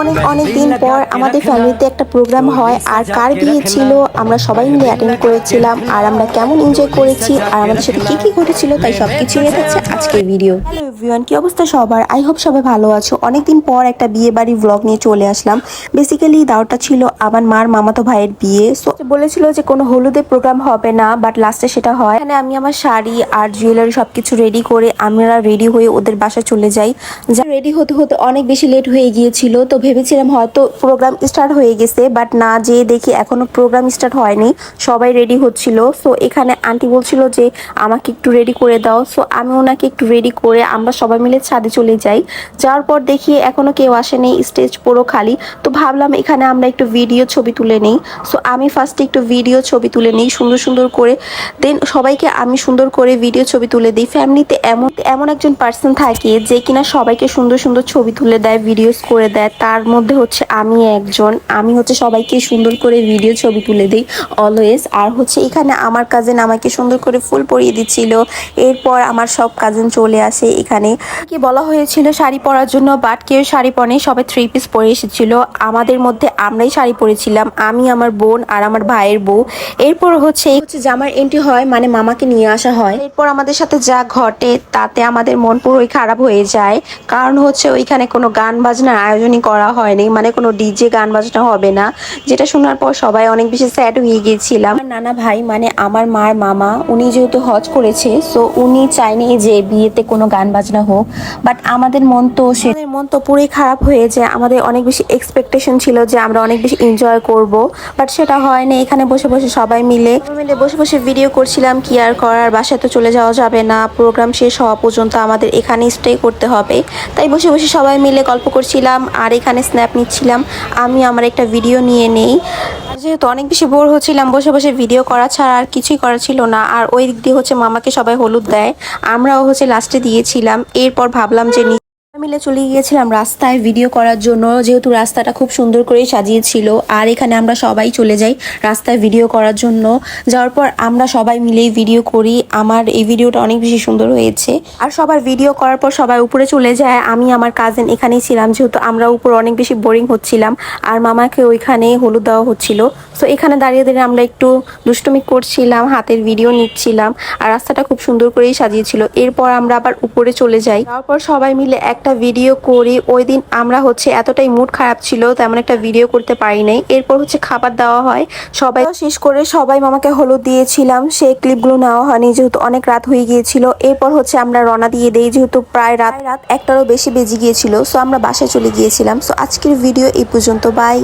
অনেক অনেক দিন পর আমাদের ফ্যামিলিতে একটা প্রোগ্রাম হয় আর কার বিয়ে ছিল আমরা সবাই মিলে অ্যাটেন্ড করেছিলাম আর আমরা কেমন এনজয় করেছি আর আমাদের সাথে কি কি ঘটেছিল তাই সবকিছু নিয়ে থাকছে আজকের ভিডিও। হ্যালো এভরিওয়ান, কি অবস্থা সবার? আই হোপ সবাই ভালো আছো। অনেকদিন পর একটা বিয়ে বাড়ি ব্লগ নিয়ে চলে আসলাম। বেসিক্যালি দাওয়াটা ছিল আমার মার মামাতো ভাইয়ের বিয়ে। সো বলেছিল যে কোনো হলুদের প্রোগ্রাম হবে না, বাট লাস্টে সেটা হয়। এখানে আমি আমার শাড়ি আর জুয়েলারি সবকিছু রেডি করে আমরা রেডি হয়ে ওদের বাসায় চলে যাই। যা রেডি হতে হতে অনেক বেশি লেট হয়ে গিয়েছিল, তো ভেবেছিলাম হয়তো প্রোগ্রাম স্টার্ট হয়ে গেছে, বাট না, যেয়ে দেখি এখনো প্রোগ্রাম স্টার্ট হয়নি, সবাই রেডি হচ্ছিল। সো এখানে আন্টি বলছিল যে আমাকে একটু রেডি করে দাও। সো আমি ওনাকে একটু রেডি করে আমরা সবাই মিলে ছাদে চলে যাই। যাওয়ার পর দেখি এখনো কেউ আসেনি, স্টেজ পুরো খালি। তো ভাবলাম এখানে আমরা একটু ভিডিও ছবি তুলে নেই। সো আমি ফার্স্টে একটু ভিডিও ছবি তুলে নিই সুন্দর সুন্দর করে, দেন সবাইকে আমি সুন্দর করে ভিডিও ছবি তুলে দিই। ফ্যামিলিতে এমন এমন একজন পার্সন থাকে যে কিনা সবাইকে সুন্দর সুন্দর ছবি তুলে দেয়, ভিডিওস করে দেয়। তার মধ্যে হচ্ছে আমি একজন। আমি হচ্ছে সবাইকে সুন্দর করে ভিডিও ছবি তুলে দিই অলওয়েজ। আর হচ্ছে এখানে আমার কাজিন আমাকে সুন্দর করে ফুল পরিয়ে দিচ্ছিল। এরপর আমার সব কাজিন চলে আসে। এখানে কি বলা হয়েছিল শাড়ি পরার জন্য, বাট কেউ শাড়ি পরেনি, সবাই 3 পিস পরে এসেছিল। আমাদের মধ্যে আমরাই শাড়ি পরেছিলাম, আমি, আমার বোন আর আমার ভাইয়ের বউ। এরপর হচ্ছে জামার এন্ট্রি হয়, মানে মামাকে নিয়ে আসা হয়। এরপর আমাদের সাথে যা ঘটে তাতে আমাদের মন পুরোই খারাপ হয়ে যায়, কারণ হচ্ছে ওইখানে কোনো গান বাজনার আয়োজনই করা হয়নি, মানে কোনো ডিজে গান বাজনা হবে না। যেটা শোনার পর সবাই অনেক বেশি স্যাড হয়ে গিয়েছিলাম। নানা ভাই মানে আমার মার মামা, উনি যেহেতু হজ করেছে, সো উনি চায়নি যে বিয়েতে কোনো গান বাজনা হোক। বাট আমাদের মন তো পুরোই খারাপ হয়ে যায়। আমাদের অনেক বেশি এক্সপেকটেশন ছিল যে আমরা অনেক বেশি এনজয় করব, বাট সেটা হয়নি। এখানে বসে বসে সবাই মিলে বসে বসে ভিডিও করছিলাম। কি আর করার, বাসায় তো চলে যাওয়া যাবে না, প্রোগ্রাম শেষ হওয়া পর্যন্ত আমাদের এখানে স্টে করতে হবে। তাই বসে বসে সবাই মিলে গল্প করছিলাম আর এখানে স্ন্যাপ নিচ্ছিলাম। আমি আমার একটা ভিডিও নিয়ে নেই। যেহেতু অনেক বেশি বোর হচ্ছিলাম, বসে বসে ভিডিও করা ছাড়া আর কিছুই করা ছিল না। আর ওই দিক দিয়ে হচ্ছে মামাকে সবাই হলুদ দেয়, আমরাও হচ্ছে লাস্টে দিয়েছিলাম। এরপর ভাবলাম যে মিলে চলে গিয়েছিলাম রাস্তায় ভিডিও করার জন্য, যেহেতু রাস্তাটা খুব সুন্দর করে সাজিয়েছিল। আর এখানে আমরা সবাই চলে যাই রাস্তায় ভিডিও করার জন্য। যাওয়ার পর আমরা সবাই মিলেই ভিডিও করি। আমার এই ভিডিওটা অনেক বেশি সুন্দর হয়েছে। আর সবার ভিডিও করার পর সবাই উপরে চলে যায়। আমি আমার কাজিন এখানেই ছিলাম, যেহেতু আমরা উপরে অনেক বেশি বোরিং হচ্ছিলাম আর মামাকে ওইখানে হলুদ দেওয়া হচ্ছিল। সো এখানে দাঁড়িয়ে দাঁড়িয়ে আমরা একটু দুষ্টুমি করছিলাম, হাতের ভিডিও নিচ্ছিলাম। আর রাস্তাটা খুব সুন্দর করেই সাজিয়েছিল। এরপর আমরা আবার উপরে চলে যাই। তারপর সবাই মিলে একটা ভিডিও করি। ওই দিন আমরা হচ্ছে এতটাই মুড খারাপ ছিল, তেমন একটা ভিডিও করতে পারি নাই। এরপর হচ্ছে খাবার দেওয়া হয়, সবাই শেষ করে সবাই মামাকে হলুদ দিয়েছিলাম। সেই ক্লিপগুলো নেওয়া হয়নি, যেহেতু অনেক রাত হয়ে গিয়েছিল। এরপর হচ্ছে আমরা রওনা দিয়ে দেই, যেহেতু প্রায় রাত 1টারও বেশি বেজে গিয়েছিল। সো আমরা বাসায় চলে গিয়েছিলাম। সো আজকের ভিডিও এই পর্যন্ত, বাই।